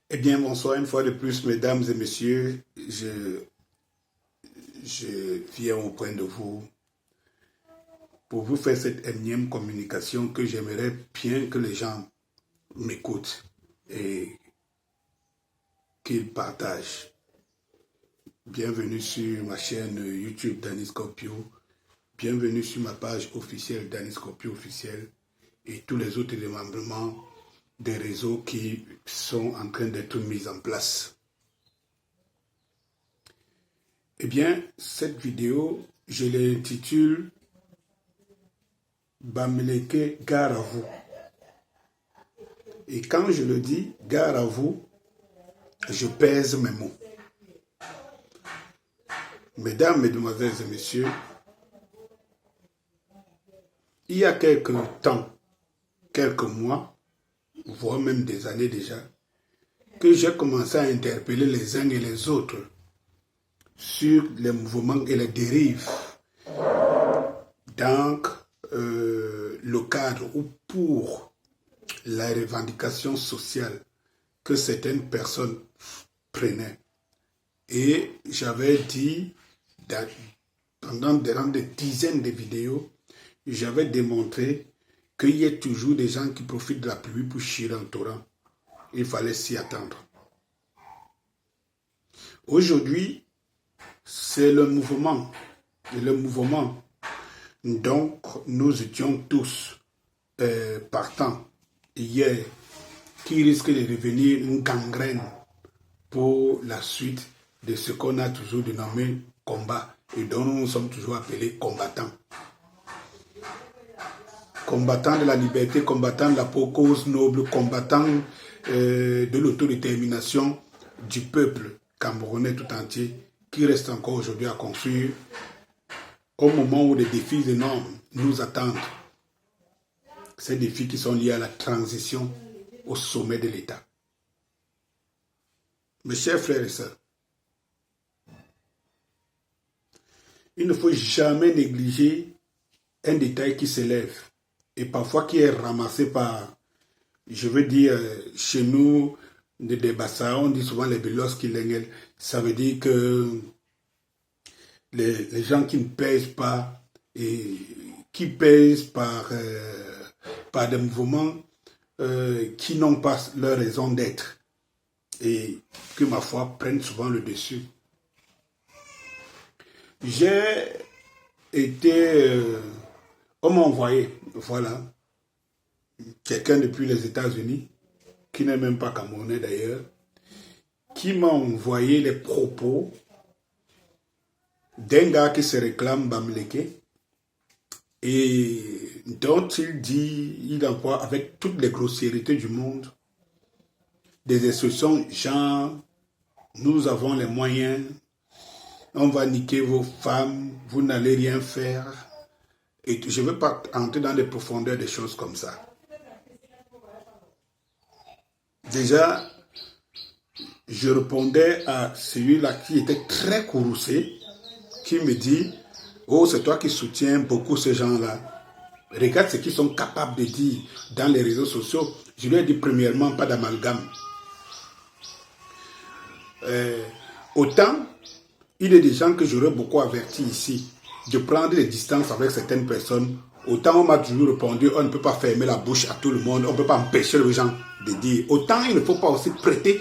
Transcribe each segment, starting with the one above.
Eh bien, bonsoir une fois de plus, mesdames et messieurs. Je viens auprès de vous pour vous faire cette énième communication que j'aimerais bien que les gens m'écoutent et qu'ils partagent. Bienvenue sur ma chaîne YouTube Danny Scorpio. Bienvenue sur ma page officielle Danny Scorpio officiel et tous les autres démembrements des réseaux qui sont en train d'être mis en place. Eh bien, cette vidéo, je l'intitule Bamileke, gare à vous. Et quand je le dis, gare à vous, je pèse mes mots. Mesdames, mesdemoiselles et messieurs, il y a quelques temps, quelques mois, voire même des années déjà, que j'ai commencé à interpeller les uns et les autres sur les mouvements et les dérives dans le cadre ou pour la revendication sociale que certaines personnes prenaient. Et j'avais dit, pendant des dizaines de vidéos, j'avais démontré qu'il y a toujours des gens qui profitent de la pluie pour chier en torrent. Il fallait s'y attendre. Aujourd'hui, c'est le mouvement. Et le mouvement, donc, nous étions tous partants hier, qui risque de devenir une gangrène pour la suite de ce qu'on a toujours dénommé combat et dont nous sommes toujours appelés combattants. Combattants de la liberté, combattants de la cause noble, combattants de l'autodétermination du peuple camerounais tout entier qui reste encore aujourd'hui à construire au moment où des défis énormes nous attendent. Ces défis qui sont liés à la transition au sommet de l'État. Mes chers frères et sœurs, il ne faut jamais négliger un détail qui s'élève et parfois qui est ramassé par, je veux dire, chez nous, des Bassa, on dit souvent les Bélos qui l'engagent. Ça veut dire que les gens qui ne pèsent pas et qui pèsent par des mouvements qui n'ont pas leur raison d'être et qui, ma foi, prennent souvent le dessus. J'ai été... on m'a envoyé, voilà, quelqu'un depuis les États-Unis, qui n'est même pas camerounais d'ailleurs, qui m'a envoyé les propos d'un gars qui se réclame Bamileke et dont il dit, il emploie avec toutes les grossièretés du monde, des expressions genre, nous avons les moyens, on va niquer vos femmes, vous n'allez rien faire. Et je ne veux pas entrer dans les profondeurs des choses comme ça. Déjà, je répondais à celui-là qui était très courroucé, qui me dit, oh, c'est toi qui soutiens beaucoup ces gens-là. Regarde ce qu'ils sont capables de dire dans les réseaux sociaux. Je lui ai dit, premièrement, pas d'amalgame. Autant, il y a des gens que j'aurais beaucoup avertis ici de prendre des distances avec certaines personnes. Autant on m'a toujours répondu, on ne peut pas fermer la bouche à tout le monde, on ne peut pas empêcher les gens de dire. Autant il ne faut pas aussi prêter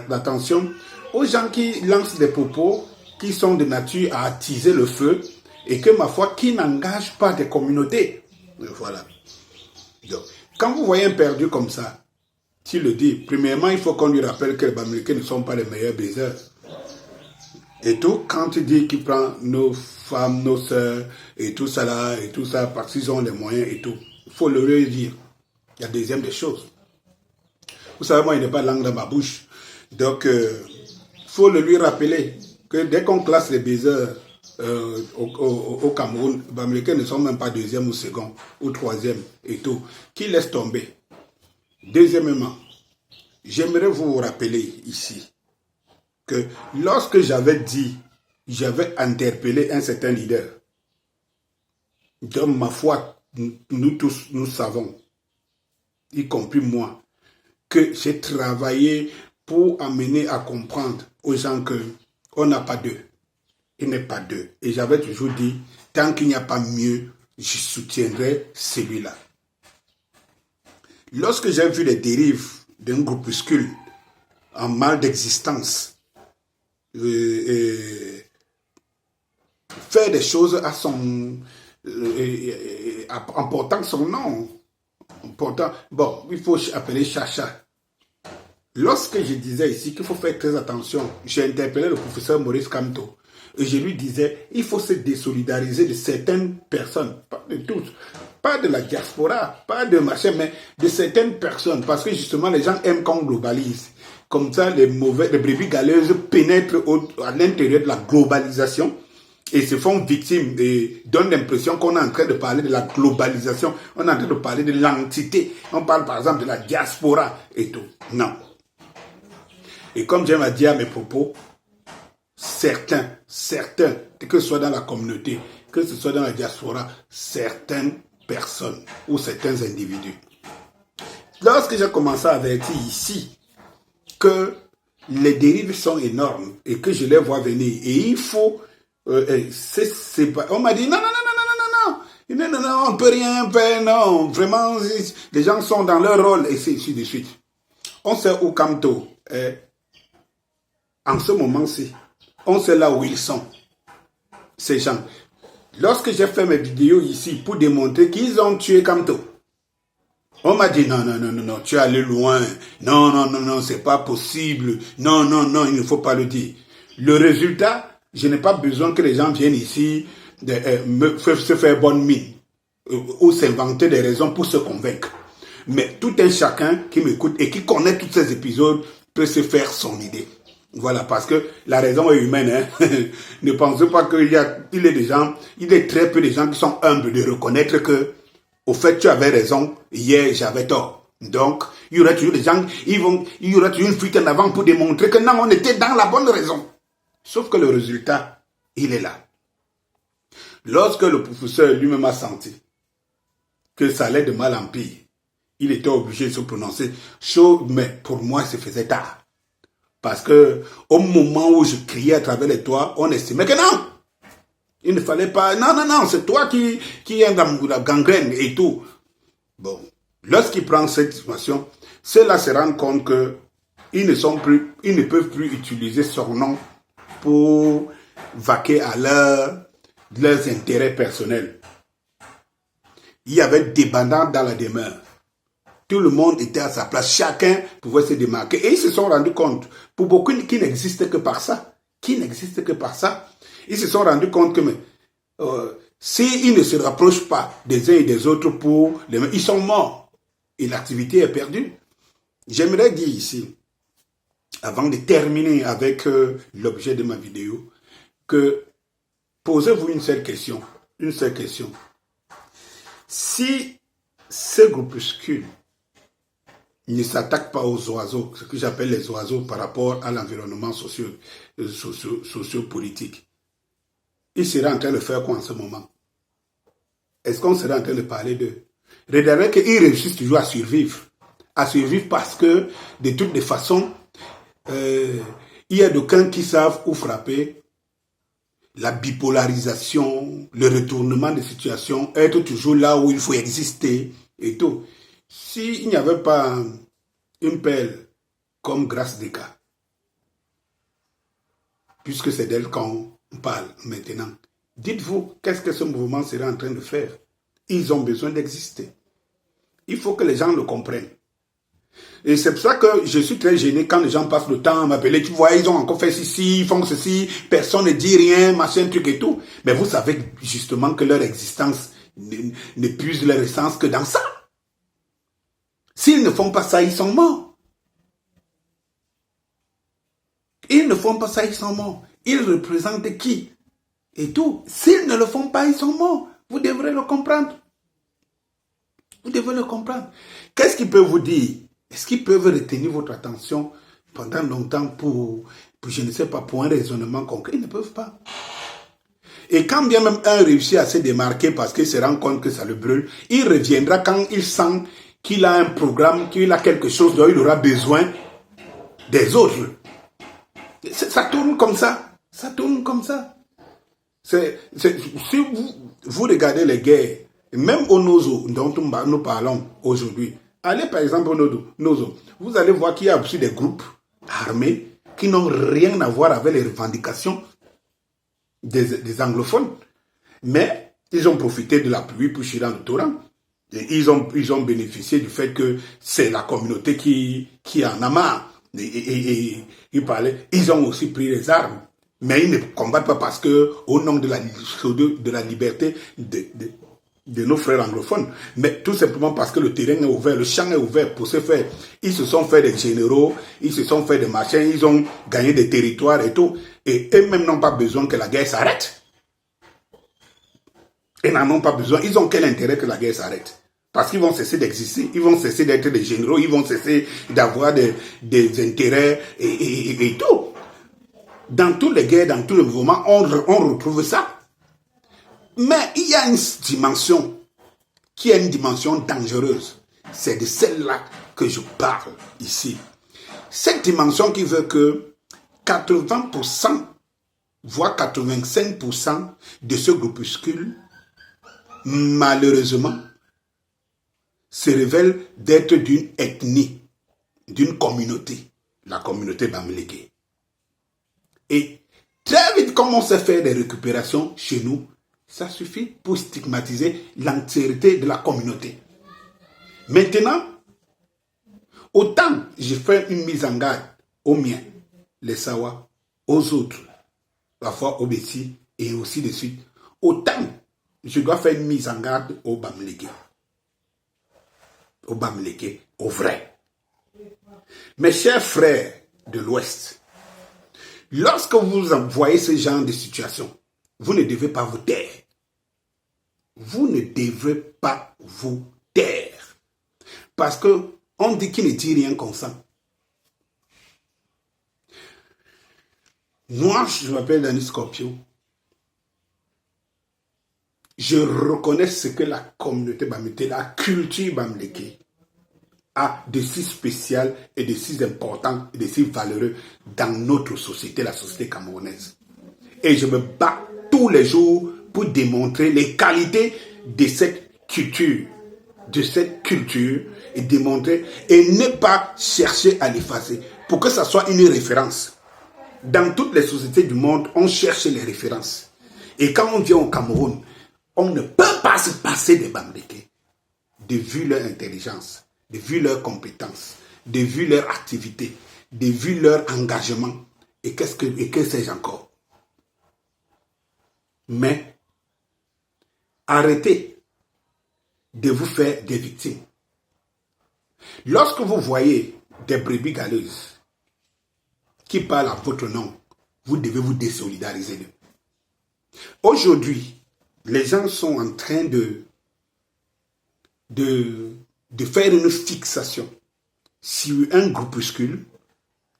l'attention aux gens qui lancent des propos qui sont de nature à attiser le feu et que, ma foi, qui n'engagent pas des communautés. Voilà. Donc, quand vous voyez un perdu comme ça, s'il le dit, premièrement, il faut qu'on lui rappelle que les Bamileke ne sont pas les meilleurs baiseurs. Et tout, quand il dit qu'il prend nos femmes, nos sœurs, et tout ça là, et tout ça, parce qu'ils ont les moyens et tout, il faut le dire. Il y a deuxième des choses. Vous savez, moi, il n'est pas langue dans ma bouche. Donc, il faut le lui rappeler que dès qu'on classe les baiseurs au Cameroun, les Bamileke ne sont même pas deuxième ou second, ou troisième et tout. Qui laisse tomber. Deuxièmement, j'aimerais vous rappeler ici que lorsque j'avais dit, j'avais interpellé un certain leader, de ma foi, nous tous, nous savons, y compris moi, que j'ai travaillé pour amener à comprendre aux gens que on n'a pas d'eux. Il n'est pas d'eux. Et j'avais toujours dit, tant qu'il n'y a pas mieux, je soutiendrai celui-là. Lorsque j'ai vu les dérives d'un groupuscule en mal d'existence, faire des choses à son... en portant son nom. Bon, il faut appeler Chacha. Lorsque je disais ici qu'il faut faire très attention, j'ai interpellé le professeur Maurice Kamto et je lui disais, il faut se désolidariser de certaines personnes, pas de toutes, pas de la diaspora, pas de machin, mais de certaines personnes, parce que justement les gens aiment qu'on globalise. Comme ça, les brebis galeuses pénètrent à l'intérieur de la globalisation et se font victimes et donnent l'impression qu'on est en train de parler de la globalisation, on est en train de parler de l'entité. On parle par exemple de la diaspora et tout. Non. Et comme j'aime à dire à mes propos, certains, que ce soit dans la communauté, que ce soit dans la diaspora, certaines personnes ou certains individus. Lorsque j'ai commencé à avertir ici que les dérives sont énormes et que je les vois venir, et il faut... on m'a dit non, on ne peut rien faire, non, vraiment, les gens sont dans leur rôle, et c'est ainsi de suite. On sait où Kamto est. En ce moment-ci, on sait là où ils sont, ces gens. Lorsque j'ai fait mes vidéos ici pour démontrer qu'ils ont tué Kamto, on m'a dit non, tu es allé loin, non, c'est pas possible, non, il ne faut pas le dire. Le résultat, je n'ai pas besoin que les gens viennent ici se faire bonne mine ou s'inventer des raisons pour se convaincre. Mais tout un chacun qui m'écoute et qui connaît tous ces épisodes peut se faire son idée. Voilà, parce que la raison est humaine. Hein. Ne pensez pas qu'il est très peu de gens qui sont humbles de reconnaître que, au fait, tu avais raison, hier j'avais tort. Donc, il y aura toujours des gens, il y aura toujours une fuite en avant pour démontrer que non, on était dans la bonne raison. Sauf que le résultat, il est là. Lorsque le professeur lui-même a senti que ça allait de mal en pire, il était obligé de se prononcer chaud, mais pour moi, ça faisait tard. Parce que au moment où je criais à travers les toits, on estimait que non, il ne fallait pas, non, c'est toi qui est dans la gangrène et tout. Bon, lorsqu'il prend cette situation, ceux-là se rendent compte que ils ne peuvent plus utiliser son nom pour vaquer à leurs intérêts personnels. Il y avait des bandants dans la demeure. Tout le monde était à sa place. Chacun pouvait se démarquer. Et ils se sont rendus compte, pour beaucoup qui n'existent que par ça, ils se sont rendus compte que s'ils ne se rapprochent pas des uns et des autres ils sont morts. Et l'activité est perdue. J'aimerais dire ici, avant de terminer avec l'objet de ma vidéo, que posez-vous une seule question. Si ce groupuscule ne s'attaque pas aux oiseaux, ce que j'appelle les oiseaux par rapport à l'environnement socio-politique, il serait en train de faire quoi en ce moment? Est-ce qu'on serait en train de parler d'eux? Regardez qu'ils réussissent toujours à survivre parce que de toutes les façons, il y a d'aucuns qui savent où frapper. La bipolarisation, le retournement de situation, être toujours là où il faut exister et tout. S'il n'y avait pas une pelle comme Grace Deka, puisque c'est d'elle qu'on parle maintenant, dites-vous, qu'est-ce que ce mouvement serait en train de faire? Ils ont besoin d'exister. Il faut que les gens le comprennent. Et c'est pour ça que je suis très gêné quand les gens passent le temps à m'appeler. Tu vois, ils ont encore fait ceci, ils font ceci, personne ne dit rien, machin, truc et tout. Mais vous savez justement que leur existence ne puise leur essence que dans ça. S'ils ne font pas ça, ils sont morts. Ils ne font pas ça, ils sont morts. Ils représentent qui? Et tout. S'ils ne le font pas, ils sont morts. Vous devrez le comprendre. Vous devez le comprendre. Qu'est-ce qu'ils peuvent vous dire? Est-ce qu'ils peuvent retenir votre attention pendant longtemps pour je ne sais pas, pour un raisonnement concret? Ils ne peuvent pas. Et quand bien même un réussit à se démarquer parce qu'il se rend compte que ça le brûle, il reviendra quand il sent qu'il a un programme, qu'il a quelque chose dont il aura besoin des autres. Ça tourne comme ça. Ça tourne comme ça. Si vous regardez les guerres, même au Nozo, dont nous parlons aujourd'hui, allez par exemple au Nozo, vous allez voir qu'il y a aussi des groupes armés qui n'ont rien à voir avec les revendications des anglophones. Mais ils ont profité de la pluie pour chier dans le torrent. Et ils ont bénéficié du fait que c'est la communauté qui en a marre. Et ils parlaient, ils ont aussi pris les armes. Mais ils ne combattent pas parce que, au nom de la liberté de nos frères anglophones, mais tout simplement parce que le terrain est ouvert, le champ est ouvert pour se faire. Ils se sont fait des généraux, ils se sont fait des machins, ils ont gagné des territoires et tout. Et eux-mêmes n'ont pas besoin que la guerre s'arrête. Ils n'en ont pas besoin. Ils ont quel intérêt que la guerre s'arrête? Parce qu'ils vont cesser d'exister, ils vont cesser d'être des généraux, ils vont cesser d'avoir des intérêts et tout. Dans toutes les guerres, dans tous les mouvements, on retrouve ça. Mais il y a une dimension qui est une dimension dangereuse. C'est de celle-là que je parle ici. Cette dimension qui veut que 80%, voire 85% de ce groupuscule, malheureusement, se révèle d'être d'une ethnie, d'une communauté, la communauté Bamileke. Et très vite, comme on sait faire des récupérations chez nous, ça suffit pour stigmatiser l'entièreté de la communauté. Maintenant, autant je fais une mise en garde aux miens, les Sawa, aux autres, parfois aux Bessi et aussi de suite, autant je dois faire une mise en garde aux Bamileke. Au Bamileke, au vrai. Mes chers frères de l'Ouest, lorsque vous voyez ce genre de situation, vous ne devez pas vous taire. Vous ne devez pas vous taire. Parce que on dit qu'il ne dit rien consent. Moi, je m'appelle Danny Scorpio. Je reconnais ce que la communauté Bamileke, la culture Bamileke a de si spécial et de si important et de si valeureux dans notre société, la société camerounaise. Et je me bats tous les jours pour démontrer les qualités de cette culture, et démontrer et ne pas chercher à l'effacer pour que ça soit une référence. Dans toutes les sociétés du monde, on cherche les références. Et quand on vient au Cameroun, on ne peut pas se passer des Bamileke, de vu leur intelligence, de vu leurs compétences, de vu leur activité, de vu leur engagement. Et que sais-je encore? Mais arrêtez de vous faire des victimes. Lorsque vous voyez des brebis galeuses qui parlent à votre nom, vous devez vous désolidariser d'eux. Aujourd'hui, les gens sont en train de faire une fixation sur un groupuscule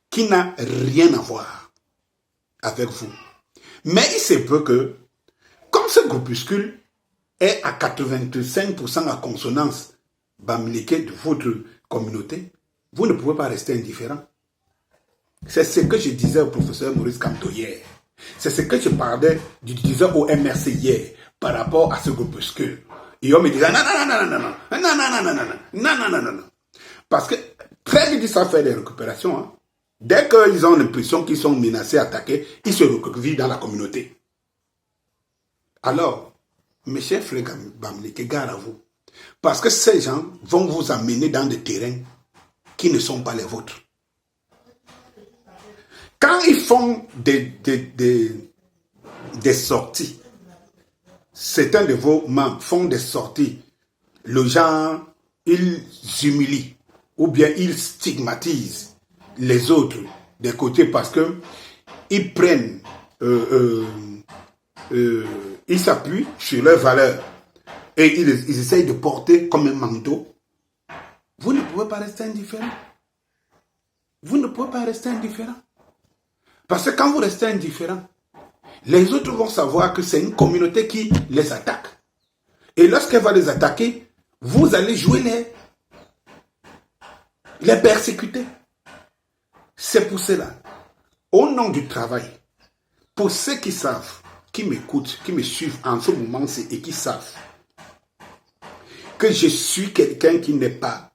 qui n'a rien à voir avec vous. Mais il se peut que, comme ce groupuscule est à 85% à consonance Bamileke de votre communauté, vous ne pouvez pas rester indifférent. C'est ce que je disais au professeur Maurice Kamto hier. C'est ce que je disais au MRC hier par rapport à ce groupuscule. Et on me disait non. Parce que très vite, ça fait des récupérations. Hein. Dès qu'ils ont l'impression qu'ils sont menacés, attaqués, ils se recroquevillent dans la communauté. Alors, mes chers frères Bamileke, gare à vous. Parce que ces gens vont vous amener dans des terrains qui ne sont pas les vôtres. Quand ils font des sorties, certains de vos membres font des sorties, le genre, ils humilient ou bien ils stigmatisent les autres des côtés parce que ils prennent, ils s'appuient sur leurs valeurs et ils essayent de porter comme un manteau. Vous ne pouvez pas rester indifférent. Vous ne pouvez pas rester indifférent. Parce que quand vous restez indifférent, les autres vont savoir que c'est une communauté qui les attaque. Et lorsqu'elle va les attaquer, vous allez jouer Il est persécuté. C'est pour cela, au nom du travail, pour ceux qui savent, qui m'écoutent, qui me suivent en ce moment-ci et qui savent que je suis quelqu'un qui n'est pas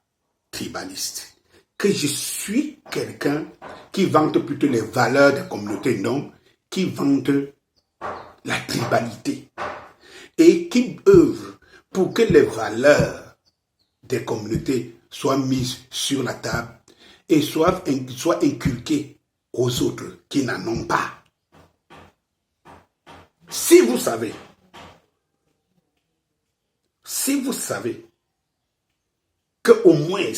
tribaliste, que je suis quelqu'un qui vante plutôt les valeurs des communautés, non, qui vante la tribalité et qui œuvre pour que les valeurs des communautés soient mises sur la table et soient inculquées aux autres qui n'en ont pas. Si vous savez qu'au moins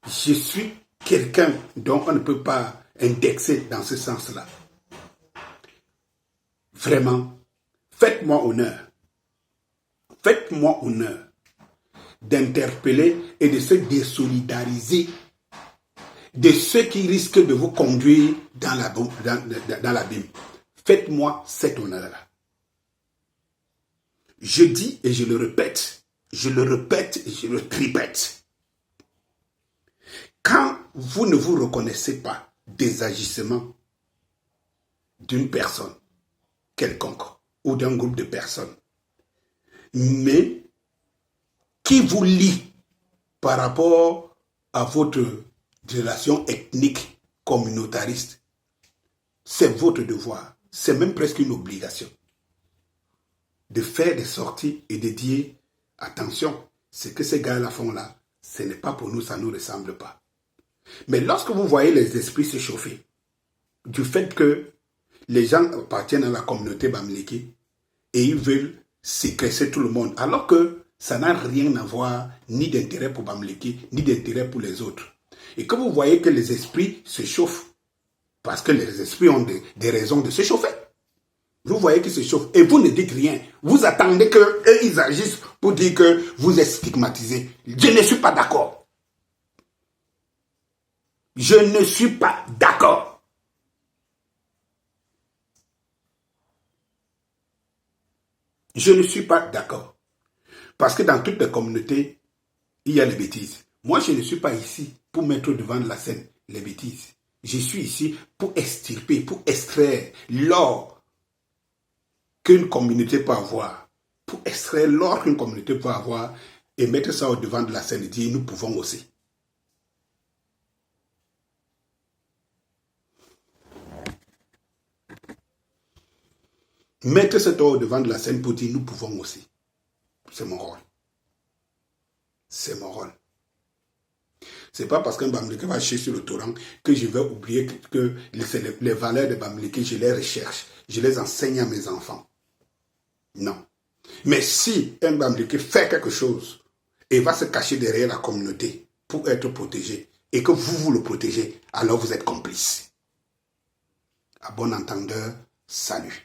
je suis quelqu'un dont on ne peut pas indexer dans ce sens-là, vraiment, faites-moi honneur d'interpeller et de se désolidariser de ceux qui risquent de vous conduire dans l'abîme. Faites-moi cet honneur-là. Je dis et je le répète et je le répète. Quand vous ne vous reconnaissez pas des agissements d'une personne quelconque ou d'un groupe de personnes, mais qui vous lie par rapport à votre relation ethnique communautariste, c'est votre devoir, c'est même presque une obligation de faire des sorties et de dire attention, ce que ces gars-là font là, ce n'est pas pour nous, ça ne nous ressemble pas. Mais lorsque vous voyez les esprits se chauffer du fait que les gens appartiennent à la communauté Bamileke et ils veulent séquestrer tout le monde, alors que ça n'a rien à voir ni d'intérêt pour Bamileke, ni d'intérêt pour les autres. Et que vous voyez que les esprits se chauffent, parce que les esprits ont des raisons de se chauffer. Vous voyez qu'ils se chauffent et vous ne dites rien. Vous attendez qu'eux, ils agissent pour dire que vous êtes stigmatisés. Je ne suis pas d'accord. Je ne suis pas d'accord. Je ne suis pas d'accord. Parce que dans toutes les communautés, il y a les bêtises. Moi, je ne suis pas ici pour mettre devant la scène les bêtises. Je suis ici pour extirper, pour extraire l'or qu'une communauté peut avoir. Pour extraire l'or qu'une communauté peut avoir et mettre ça au devant de la scène et dire nous pouvons aussi. Mettre cet or au devant de la scène pour dire nous pouvons aussi. C'est mon rôle. C'est mon rôle. C'est pas parce qu'un Bamileke va chier sur le torrent que je vais oublier que les valeurs de Bamileke, je les recherche. Je les enseigne à mes enfants. Non. Mais si un Bamileke fait quelque chose et va se cacher derrière la communauté pour être protégé et que vous le protégez, alors vous êtes complice. À bon entendeur, salut.